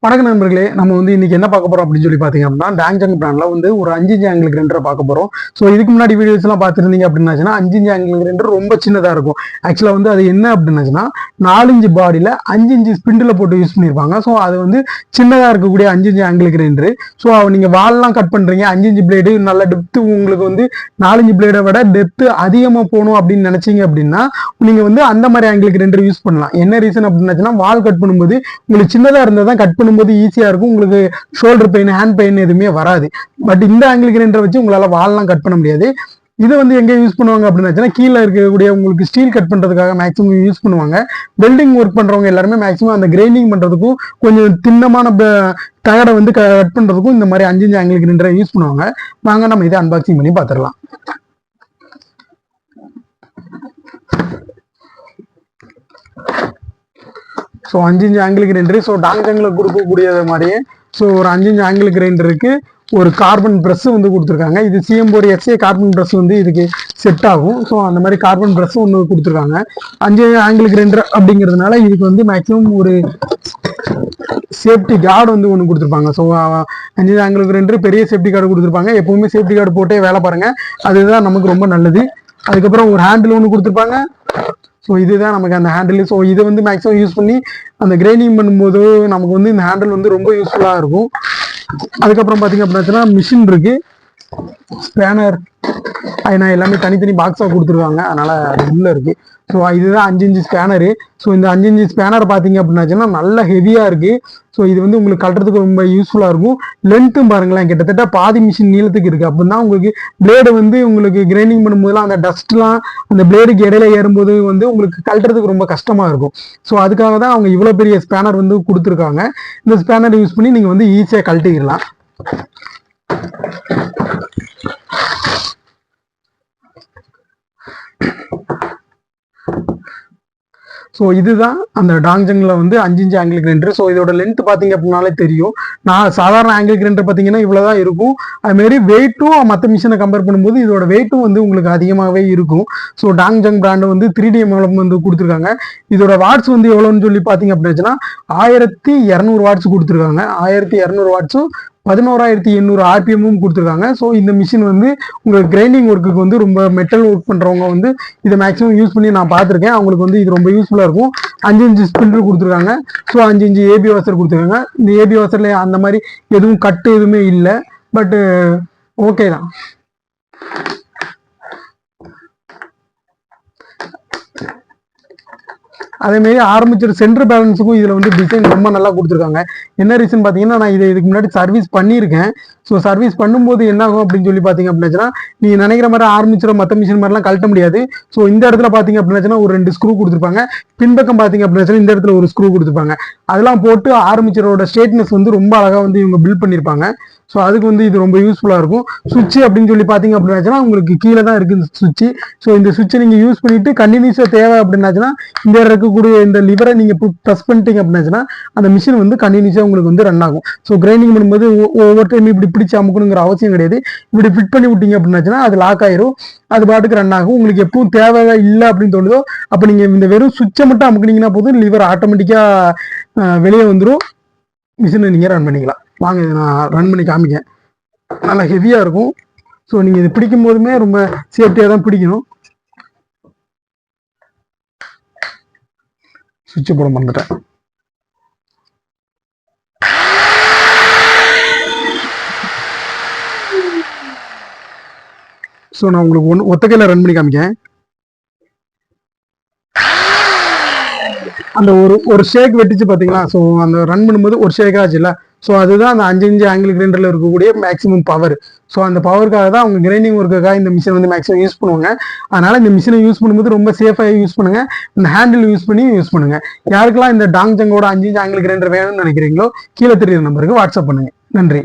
வணக்க நண்பர்களே, நம்ம இன்னைக்கு என்ன பார்க்க போறோம் அப்படின்னு சொல்லி பாத்தீங்க அப்படின்னா, டாங்ஜங் பிராண்ட்ல ஒரு 5 இன்ச் ஆங்கிள் கிரைண்டரை பார்க்க போறோம். ஸோ இதுக்கு முன்னாடி வீடியோஸ் எல்லாம் பார்த்துருந்தீங்க அப்படின்னாச்சுன்னா 5 இன்ச் ஆங்கிள் கிரைண்டர் ரொம்ப சின்னதா இருக்கும். ஆக்சுவலா அது என்ன அப்படின்னாச்சுன்னா 4 இன்ச் பாடியில 5 இன்ச் ஸ்பிண்டில் போட்டு யூஸ் பண்ணியிருப்பாங்க. ஸோ அது சின்னதா இருக்கக்கூடிய 5 இன்ச் ஆங்கிள் கிரைண்டர். ஸோ நீங்க வால்லாம் கட் பண்றீங்க, 5 இன்ச் பிளேடு நல்ல டெப்த், உங்களுக்கு 4 இன்ச் பிளேடை விட டெப்த் அதிகமா போகணும் அப்படின்னு நினைச்சீங்க அப்படின்னா நீங்க அந்த மாதிரி ஆங்கிள் கிரைண்டர் யூஸ் பண்ணலாம். என்ன ரீசன் அப்படின்னாச்சுன்னா வால் கட் பண்ணும்போது உங்களுக்கு சின்னதா இருந்தா தான் கட் பண்ணும்போது ஈஸியா இருக்கும். உங்களுக்கு ஷோல்டர் பெயின், ஹேண்ட் பெயின் எதுவுமே வராது. பட் இந்த ஆங்கிள் கிரைண்டரை வச்சு உங்களால வால்லாம் கட் பண்ண முடியாது. இதை எங்க யூஸ் பண்ணுவாங்க அப்படின்னா, கீழே இருக்கக்கூடிய உங்களுக்கு ஸ்டீல் கட் பண்றதுக்காக மேக்ஸிமம் யூஸ் பண்ணுவாங்க. வெல்டிங் ஒர்க் பண்றவங்க எல்லாருமே மேக்ஸிமம் அந்த கிரைண்டிங் பண்றதுக்கும் கொஞ்சம் திண்ணமான தகடை கட் பண்றதுக்கும் இந்த மாதிரி 5 இன்ச் ஆங்கிள் கிரைண்டரை யூஸ் பண்ணுவாங்க. வாங்க நம்ம இதை அன்பாக்சிங் பண்ணி பார்த்துடலாம். So 5 inch angle grinder, so டாங்ஜங்கில் கொடுக்கக்கூடியது மாதிரியே ஒரு 5 இன்ச் ஆங்கிள் கிரைண்டருக்கு ஒரு கார்பன் ப்ரெஸ் கொடுத்துருக்காங்க. இது CM4 XA கார்பன் ப்ரெஸ் இதுக்கு செட் ஆகும். ஸோ அந்த மாதிரி கார்பன் ப்ரெஸ் ஒன்று கொடுத்துருக்காங்க. 5 ஆங்கிள் கிரைண்டர் அப்படிங்கிறதுனால இதுக்கு மேக்ஸிமம் ஒரு சேஃப்டி கார்டு ஒன்று கொடுத்துருப்பாங்க. ஸோ 5 ஆங்கிள் கிரைண்டர் பெரிய சேஃப்டி கார்டு கொடுத்துருப்பாங்க. எப்பவுமே சேஃப்டி கார்டு போட்டே வேலை பாருங்க, அதுதான் நமக்கு ரொம்ப நல்லது. அதுக்கப்புறம் ஒரு ஹேண்டில் ஒன்று கொடுத்துருப்பாங்க. ஸோ இதுதான் நமக்கு அந்த ஹேண்டில். ஸோ இதை மேக்ஸிமம் யூஸ் பண்ணி அந்த கிரைண்டிங் பண்ணும்போது நமக்கு இந்த ஹேண்டில் ரொம்ப யூஸ்ஃபுல்லாக இருக்கும். அதுக்கப்புறம் பார்த்தீங்க அப்படின்னா மிஷின் இருக்கு, ஸ்பேனர், எல்லாமே தனித்தனி பாக்ஸாக கொடுத்துருக்காங்க. அதனால அது உள்ள இருக்கு. ஸோ இதுதான் 5 இன்ச் ஸ்பேனரு. ஸோ இந்த 5 இன்ச் ஸ்பேனர் பார்த்தீங்க அப்படின்னாச்சுன்னா நல்ல ஹெவியாக இருக்கு. ஸோ இது உங்களுக்கு கட்டுறதுக்கு ரொம்ப யூஸ்ஃபுல்லாக இருக்கும். லென்த்தும் பாருங்களேன், கிட்டத்தட்ட பாதி மிஷின் நீளத்துக்கு இருக்கு. அப்படின்னா உங்களுக்கு பிளேடு உங்களுக்கு கிரைண்டிங் பண்ணும்போதுலாம் அந்த டஸ்ட்லாம் அந்த பிளேடுக்கு இடையில ஏறும்போது உங்களுக்கு கட்டுறதுக்கு ரொம்ப கஷ்டமா இருக்கும். ஸோ அதுக்காக தான் அவங்க இவ்வளோ பெரிய ஸ்பேனர் கொடுத்துருக்காங்க. இந்த ஸ்பேனர் யூஸ் பண்ணி நீங்கள் ஈஸியாக கழட்டிக்கலாம். ஸோ இதுதான் அந்த டாங்ஜங்கில் 5 இன்ச் ஆங்கிள் கிரைண்டர். ஸோ இதோட லென்த் பார்த்தீங்க அப்படின்னாலே தெரியும். நான் சாதாரண ஆங்கிள் கிரைண்டர் பார்த்தீங்கன்னா இவ்வளோதான் இருக்கும். அதுமாரி வெயிட்டும் மற்ற மிஷினை கம்பேர் பண்ணும்போது இதோட வெயிட்டும் உங்களுக்கு அதிகமாகவே இருக்கும். ஸோ டாங்ஜங் பிராண்டு 3D மூலம் கொடுத்துருக்காங்க. இதோட வாட்ஸ் எவ்வளோன்னு சொல்லி பார்த்தீங்க அப்படின்னா 1200 வாட்ஸ் கொடுத்துருக்காங்க. 1200 வாட்ஸும் 11800 RPM கொடுத்துருக்காங்க. ஸோ இந்த மிஷின் உங்களுக்கு கிரைண்டிங் ஒர்க்குக்கு ரொம்ப மெட்டல் ஒர்க் பண்றவங்க இதை மேக்ஸிமம் யூஸ் பண்ணி நான் பார்த்துருக்கேன். அவங்களுக்கு இது ரொம்ப யூஸ்ஃபுல்லா இருக்கும். 5 இன்ச் ஸ்பிண்டர் கொடுத்துருக்காங்க. ஸோ 5 இன்ச் AB வாசர் கொடுத்துருக்காங்க. இந்த AB வாசர்ல அந்த மாதிரி எதுவும் கட்டு எதுவுமே இல்லை. பட் ஓகே தான். அதே மாதிரி ஆரம்பிச்சிரு சென்டர் பேலன்ஸுக்கும் இதுல டிசைன் ரொம்ப நல்லா கொடுத்துருக்காங்க. என்ன ரீசன் பார்த்தீங்கன்னா, நான் இதுக்கு முன்னாடி சர்வீஸ் பண்ணியிருக்கேன். ஸோ சர்வீஸ் பண்ணும்போது என்ன ஆகும் அப்படின்னு சொல்லி பார்த்தீங்க அப்படின்னா, நீங்க நினைக்கிற மாதிரி ஆரம்பிச்சிட மற்ற மிஷின் மாதிரிலாம் கழட்ட முடியாது. ஸோ இந்த இடத்துல பார்த்தீங்க அப்படின்னா ஒரு 2 ஸ்க்ரூ கொடுத்துருப்பாங்க. பின்பக்கம் பார்த்தீங்க அப்படின்னா இந்த இடத்துல ஒரு ஸ்க்ரூ கொடுத்துருப்பாங்க. அதெல்லாம் போட்டு ஆரம்பிச்சரோட ஸ்ட்ரெயிட்னஸ் ரொம்ப அழகா இவங்க பில்ட் பண்ணியிருப்பாங்க. ஸோ அதுக்கு இது ரொம்ப யூஸ்ஃபுல்லாக இருக்கும். சுவிட்ச் அப்படின்னு சொல்லி பார்த்தீங்க அப்படின்னாச்சுன்னா உங்களுக்கு கீழே தான் இருக்குது சுவிட்ச். ஸோ இந்த சுவிட்சை நீங்கள் யூஸ் பண்ணிட்டு கண்டினியூஸாக தேவை அப்படின்னாச்சுன்னா இந்த இருக்கக்கூடிய இந்த லிவரை நீங்கள் ப்ரெஸ் பண்ணிட்டீங்க அப்படின்னாச்சுன்னா அந்த மிஷின் கண்டினியூஸாக உங்களுக்கு ரன் ஆகும். ஸோ கிரைண்டிங் பண்ணும்போது ஒவ்வொரு டைம் இப்படி பிடிச்சி அமுக்கணுங்கிற அவசியம் கிடையாது. இப்படி ஃபிட் பண்ணி விட்டீங்க அப்படின்னாச்சுன்னா அது லாக் ஆயிரும், அது பாட்டுக்கு ரன் ஆகும். உங்களுக்கு எப்பவும் தேவை இல்லை அப்படின்னு தோணுதோ அப்போ நீங்கள் இந்த வெறும் சுவிட்சை மட்டும் அமுக்குனீங்கன்னா போதும், லிவர் ஆட்டோமேட்டிக்காக வெளியே வந்துடும், மிஷினை நீங்கள் ரன் பண்ணிக்கலாம். வாங்க இதை நான் ரன் பண்ணி காமிக்கேன். நல்லா ஹெவியாக இருக்கும். ஸோ நீங்கள் இது பிடிக்கும் போதுமே ரொம்ப சேஃப்டியாக தான் பிடிக்கணும். சுவிட்சை போட மறந்துட்டேன். ஸோ நான் உங்களுக்கு ஒத்தக்கையில் ரன் பண்ணி காமிக்கேன். அந்த ஒரு ஷேக் வெட்டிச்சு பார்த்தீங்களா? ஸோ அந்த ரன் பண்ணும்போது ஒரு ஷேக் ஆச்சு இல்லை? ஸோ அதுதான் அந்த 5 இன்ச் ஆங்கிள் கிரைண்டரில் இருக்கக்கூடிய மேக்ஸிமம் பவர். ஸோ அந்த பவருக்காக தான் அவங்க கிரைண்டிங் ஒர்க்குக்காக இந்த மிஷின் மேக்ஸிமம் யூஸ் பண்ணுவாங்க. அதனால இந்த மிஷினை யூஸ் பண்ணும்போது ரொம்ப சேஃபாக யூஸ் பண்ணுங்க. இந்த ஹேண்டில் யூஸ் பண்ணி யூஸ் பண்ணுங்க. யாருக்கெல்லாம் இந்த டாங்ஜங்கோட 5 இன்ச் ஆங்கிள் கிரைண்டர் வேணும்னு நினைக்கிறீங்களோ கீழே தெரியுற நம்பருக்கு வாட்ஸ்அப் பண்ணுங்க. நன்றி.